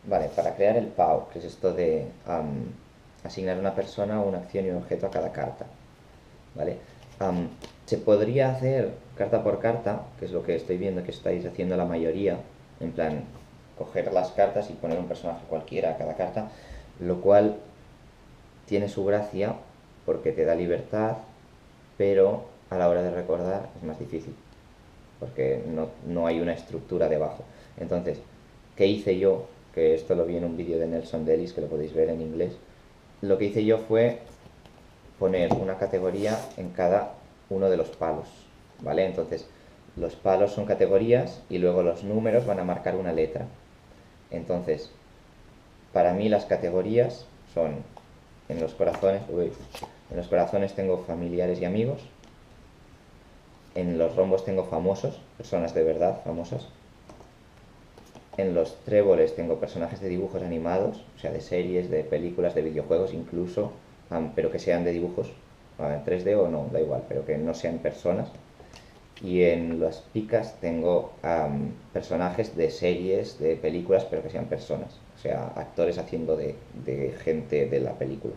Vale, para crear el PAO, que es esto de asignar una persona, una acción y un objeto a cada carta, ¿vale? Am, Se podría hacer carta por carta, que es lo que estoy viendo que estáis haciendo la mayoría, en plan, coger las cartas y poner un personaje cualquiera a cada carta, lo cual tiene su gracia porque te da libertad, pero a la hora de recordar es más difícil, porque no hay una estructura debajo. Entonces, ¿qué hice yo? Que esto lo vi en un vídeo de Nelson Dellis, que lo podéis ver en inglés. Lo que hice yo fue poner una categoría en cada uno de los palos, ¿vale? Entonces, los palos son categorías y luego los números van a marcar una letra. Entonces, para mí las categorías son en los corazones tengo familiares y amigos, en los rombos tengo famosos, personas de verdad famosas, en los tréboles tengo personajes de dibujos animados, o sea, de series, de películas, de videojuegos incluso, pero que sean de dibujos, en 3D o no, da igual, pero que no sean personas. Y en las picas tengo personajes de series, de películas, pero que sean personas, o sea, actores haciendo de gente de la película.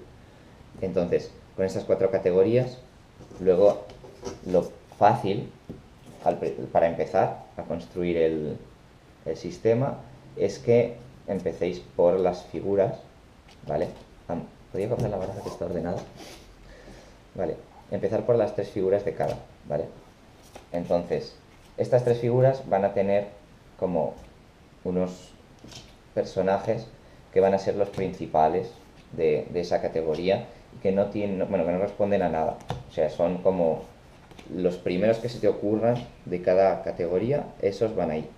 Entonces, con estas 4 categorías, luego lo fácil para empezar a construir el sistema es que empecéis por las figuras, ¿vale? ¿Podría coger la baraja que está ordenada? Vale, empezar por las 3 figuras de cada, ¿vale? Entonces, estas 3 figuras van a tener como unos personajes que van a ser los principales de esa categoría y que no tienen, bueno, que no responden a nada. O sea, son como los primeros que se te ocurran de cada categoría, esos van ahí.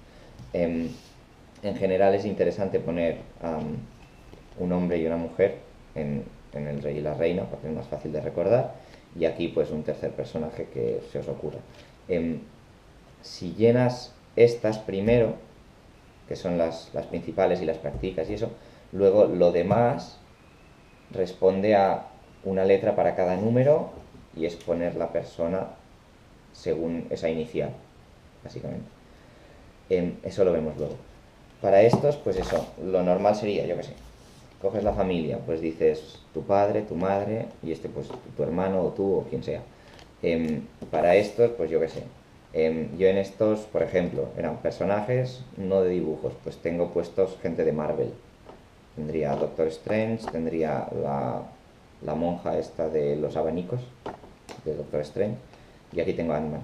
En general es interesante poner un hombre y una mujer en el rey y la reina, porque es más fácil de recordar, y aquí pues un tercer personaje que se os ocurra. Si llenas estas primero, que son las principales y las practicas y eso, luego lo demás responde a una letra para cada número y es poner la persona según esa inicial, básicamente. Eso lo vemos luego. Para estos, pues eso, lo normal sería, yo qué sé, coges la familia, pues dices tu padre, tu madre y este pues tu hermano o tú o quien sea. Para estos, pues yo qué sé. Yo en estos, por ejemplo, eran personajes, no de dibujos, pues tengo puestos gente de Marvel. Tendría Doctor Strange, tendría la monja esta de los abanicos, de Doctor Strange, y aquí tengo Ant-Man.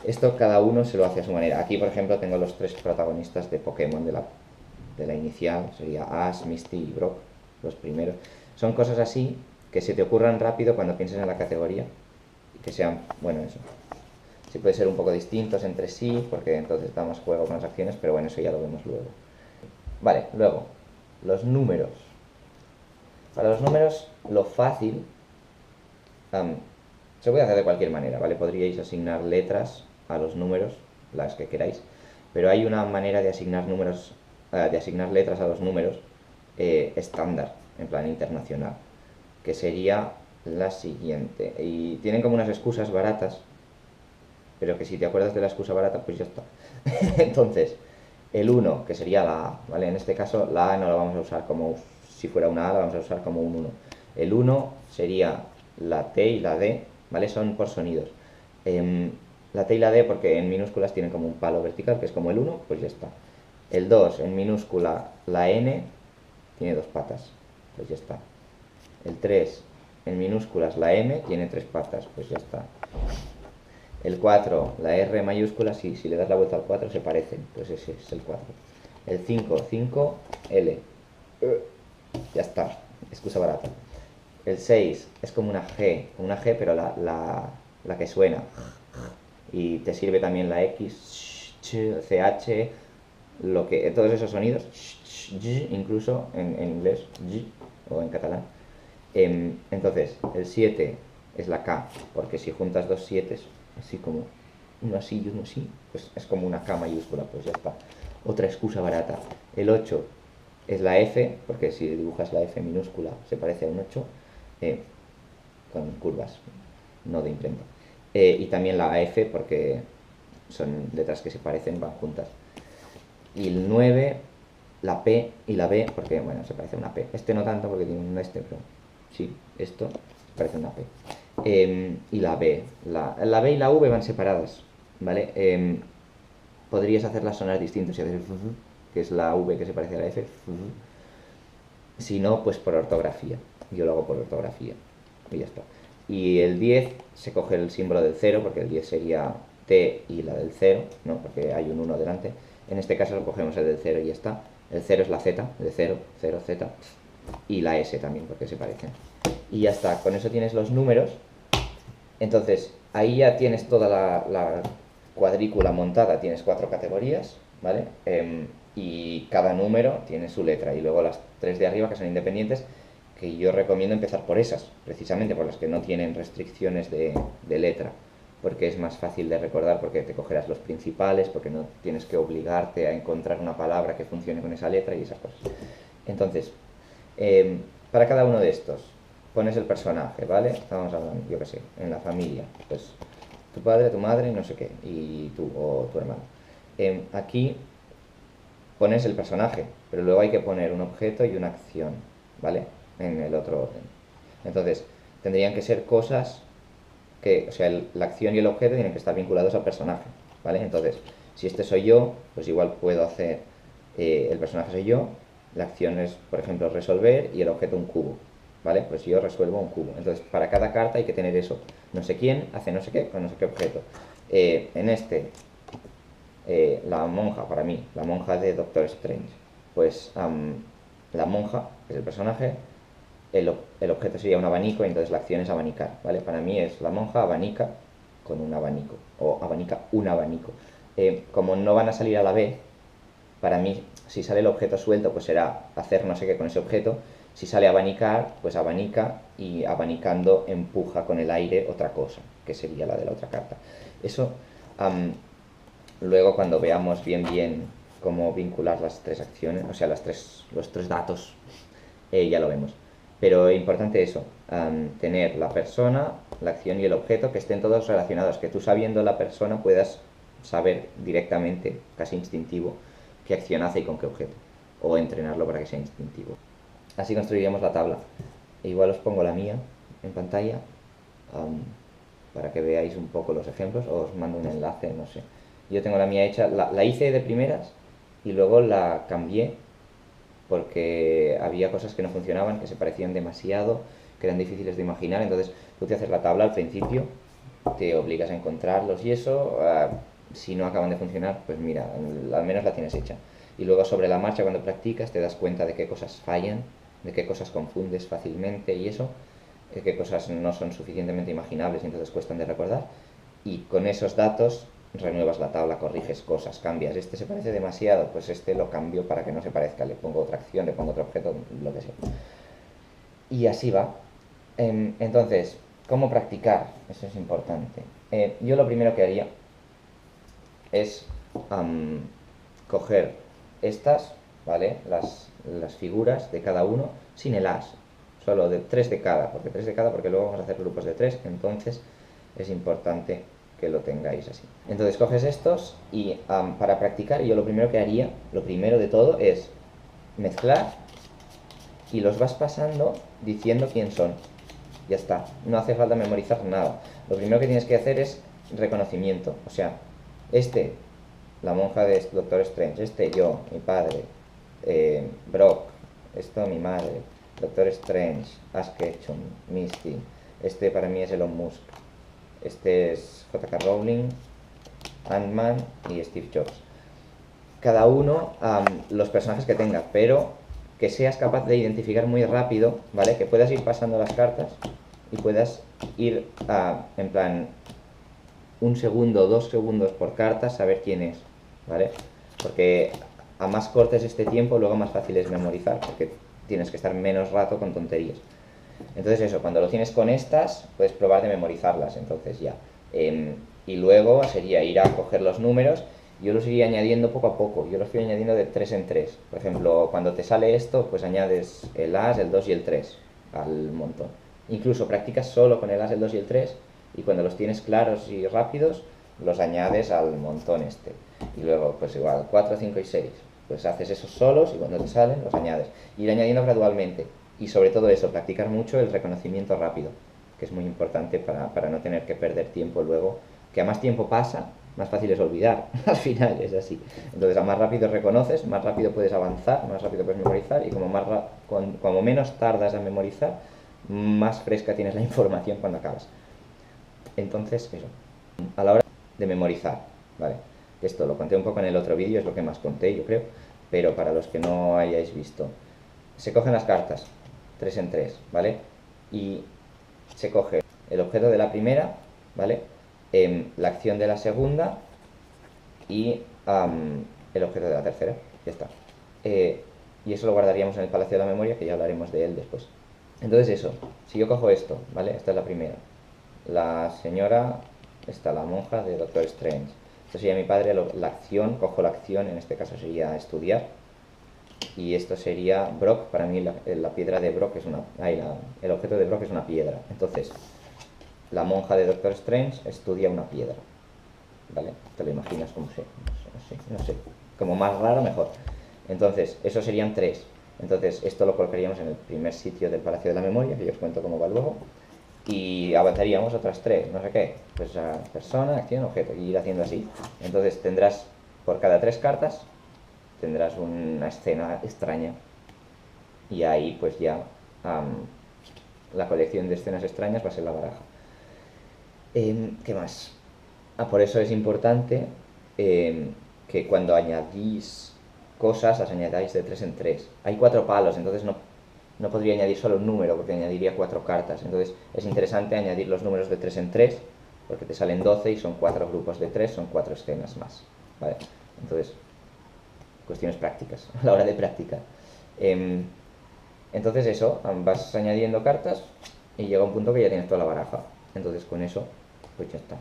Esto cada uno se lo hace a su manera. Aquí, por ejemplo, tengo los 3 protagonistas de Pokémon de la inicial, sería Ash, Misty y Brock, los primeros. Son cosas así que se te ocurran rápido cuando pienses en la categoría y que sean, bueno, eso. Sí puede ser un poco distintos entre sí, porque entonces da más juego con las acciones, pero bueno, eso ya lo vemos luego. Vale, luego, los números. Para los números, lo fácil se puede hacer de cualquier manera, ¿vale? Podríais asignar letras a los números, las que queráis, pero hay una manera de asignar números, de asignar letras a los números estándar, en plan internacional, que sería la siguiente. Y tienen como unas excusas baratas, pero que si te acuerdas de la excusa barata, pues ya está. Entonces, el 1, que sería la A, ¿vale? En este caso, la A no la vamos a usar como si fuera una A, la vamos a usar como un 1. El 1 sería la T y la D, ¿vale? Son por sonidos. La T y la D porque en minúsculas tienen como un palo vertical, que es como el 1, pues ya está. El 2, en minúscula, la N tiene 2 patas, pues ya está. El 3, en minúsculas, la M tiene 3 patas, pues ya está. El 4, la R mayúscula, sí, si le das la vuelta al 4 se parecen, pues ese es el 4. El 5, L. Ya está, excusa barata. El 6 es como una G, pero la que suena. Y te sirve también la X, CH, todos esos sonidos, incluso en inglés, o en catalán. Entonces, el 7 es la K, porque si juntas 2 7, así como uno así y uno así, pues es como una K mayúscula, pues ya está. Otra excusa barata. El 8 es la F, porque si dibujas la F minúscula se parece a un 8, con curvas, no de imprenta. Y también la F, porque son letras que se parecen, van juntas. Y el 9 la P y la B, porque, bueno, se parece a una P. Este no tanto porque tiene un este, pero sí, esto parece una P. Y la B. La B y la V van separadas, ¿vale? Podrías hacerlas sonar distintos si haces que es la V que se parece a la F. Si no, pues por ortografía. Yo lo hago por ortografía. Y ya está. Y el 10 se coge el símbolo del 0, porque el 10 sería T y la del 0, ¿no? Porque hay un 1 delante. En este caso lo cogemos el del 0 y ya está. El 0 es la Z, de 0, 0, Z. Y la S también, porque se parecen. Y ya está. Con eso tienes los números. Entonces, ahí ya tienes toda la cuadrícula montada. Tienes 4 categorías, ¿vale? Y cada número tiene su letra. Y luego las 3 de arriba, que son independientes, que yo recomiendo empezar por esas, precisamente por las que no tienen restricciones de letra, porque es más fácil de recordar, porque te cogerás los principales, porque no tienes que obligarte a encontrar una palabra que funcione con esa letra y esas cosas. Entonces, para cada uno de estos, pones el personaje, ¿vale? Estamos hablando, yo qué sé, en la familia, pues tu padre, tu madre, no sé qué, y tú o tu hermano. Aquí pones el personaje, pero luego hay que poner un objeto y una acción, ¿vale? En el otro orden. Entonces, tendrían que ser cosas que, o sea, la acción y el objeto tienen que estar vinculados al personaje, ¿vale? Entonces, si este soy yo, pues igual puedo hacer, el personaje soy yo, la acción es, por ejemplo, resolver y el objeto un cubo, ¿vale? Pues yo resuelvo un cubo. Entonces, para cada carta hay que tener eso. No sé quién hace no sé qué con no sé qué objeto. En este, la monja, para mí, la monja de Doctor Strange, pues la monja, que es el personaje, el objeto sería un abanico y entonces la acción es abanicar, ¿vale? Para mí es la monja abanica con un abanico, o abanica un abanico. Como no van a salir a la vez, para mí, si sale el objeto suelto, pues será hacer no sé qué con ese objeto. Si sale abanicar, pues abanica y abanicando empuja con el aire otra cosa, que sería la de la otra carta. Eso, luego cuando veamos bien cómo vincular las 3 acciones, o sea, los tres datos, ya lo vemos. Pero es importante eso, tener la persona, la acción y el objeto que estén todos relacionados, que tú sabiendo la persona puedas saber directamente, casi instintivo, qué acción hace y con qué objeto, o entrenarlo para que sea instintivo. Así construiríamos la tabla. Igual os pongo la mía en pantalla, para que veáis un poco los ejemplos, o os mando un enlace, no sé. Yo tengo la mía hecha, la hice de primeras y luego la cambié porque había cosas que no funcionaban, que se parecían demasiado, que eran difíciles de imaginar. Entonces tú te haces la tabla al principio, te obligas a encontrarlos y eso, si no acaban de funcionar, pues mira, al menos la tienes hecha. Y luego sobre la marcha, cuando practicas, te das cuenta de qué cosas fallan, de qué cosas confundes fácilmente y eso, de qué cosas no son suficientemente imaginables y entonces cuestan de recordar. Y con esos datos renuevas la tabla, corriges cosas, cambias. Este se parece demasiado, pues este lo cambio para que no se parezca, le pongo otra acción, le pongo otro objeto, lo que sea. Y así va. Entonces, ¿cómo practicar? Eso es importante. Yo lo primero que haría es coger estas, ¿vale? Las figuras de cada uno sin el as, solo de 3 de cada, porque luego vamos a hacer grupos de 3, entonces es importante que lo tengáis así. Entonces coges estos y para practicar yo lo primero que haría, lo primero de todo es mezclar y los vas pasando diciendo quién son. Ya está, no hace falta memorizar nada. Lo primero que tienes que hacer es reconocimiento, o sea, la monja de Doctor Strange, yo, mi padre, Brock, esto mi madre, Doctor Strange, Ash Ketchum, Misty, para mí es Elon Musk, este es J.K. Rowling, Ant-Man y Steve Jobs. Cada uno, los personajes que tenga, pero que seas capaz de identificar muy rápido, ¿vale? Que puedas ir pasando las cartas y puedas ir en plan 1 segundo, 2 segundos por carta, saber quién es, ¿vale? Porque a más cortes este tiempo, luego más fácil es memorizar, porque tienes que estar menos rato con tonterías. Entonces eso, cuando lo tienes con estas, puedes probar de memorizarlas, entonces ya. Y luego sería ir a coger los números. Yo los iría añadiendo poco a poco, yo los fui añadiendo de 3 en 3. Por ejemplo, cuando te sale esto, pues añades el as, el 2 y el 3 al montón. Incluso practicas solo con el as, el 2 y el 3, y cuando los tienes claros y rápidos, los añades al montón este. Y luego, pues igual, 4, 5 y 6. pues haces esos solos y cuando te salen los añades. Ir añadiendo gradualmente. Y sobre todo eso, practicar mucho el reconocimiento rápido, que es muy importante para no tener que perder tiempo luego, que a más tiempo pasa, más fácil es olvidar, al final es así. Entonces a más rápido reconoces, más rápido puedes avanzar, más rápido puedes memorizar y como menos tardas en memorizar, más fresca tienes la información cuando acabas. Entonces eso, a la hora de memorizar, ¿vale? Esto lo conté un poco en el otro vídeo, es lo que más conté yo creo, pero para los que no hayáis visto, se cogen las cartas, 3 en 3, ¿vale? Y se coge el objeto de la primera, ¿vale? La acción de la segunda y el objeto de la tercera, ya está. Y eso lo guardaríamos en el Palacio de la Memoria, que ya hablaremos de él después. Entonces eso, si yo cojo esto, ¿vale? Esta es la primera. La señora, esta, la monja de Doctor Strange. Esto sería mi padre, la acción, cojo la acción, en este caso sería estudiar. Y esto sería Brock, para mí la piedra de Brock es una... el objeto de Brock es una piedra. Entonces, la monja de Doctor Strange estudia una piedra. ¿Vale? Te lo imaginas como sé, no sé. Como más raro, mejor. Entonces, eso serían 3. Entonces, esto lo colocaríamos en el primer sitio del Palacio de la Memoria, que yo os cuento cómo va luego. Y avanzaríamos otras 3, no sé qué. Pues persona, acción, objeto. Y ir haciendo así. Entonces, tendrás por cada 3 cartas, tendrás una escena extraña. Y ahí, pues ya, la colección de escenas extrañas va a ser la baraja. ¿Qué más? Por eso es importante que cuando añadís cosas, las añadáis de 3 en 3. Hay 4 palos, entonces no podría añadir solo un número, porque añadiría 4 cartas. Entonces es interesante añadir los números de 3 en 3, porque te salen 12 y son 4 grupos de 3, son 4 escenas más. ¿Vale? Entonces, cuestiones prácticas, a la hora de practicar. Entonces eso, vas añadiendo cartas y llega un punto que ya tienes toda la baraja. Entonces con eso, pues ya está.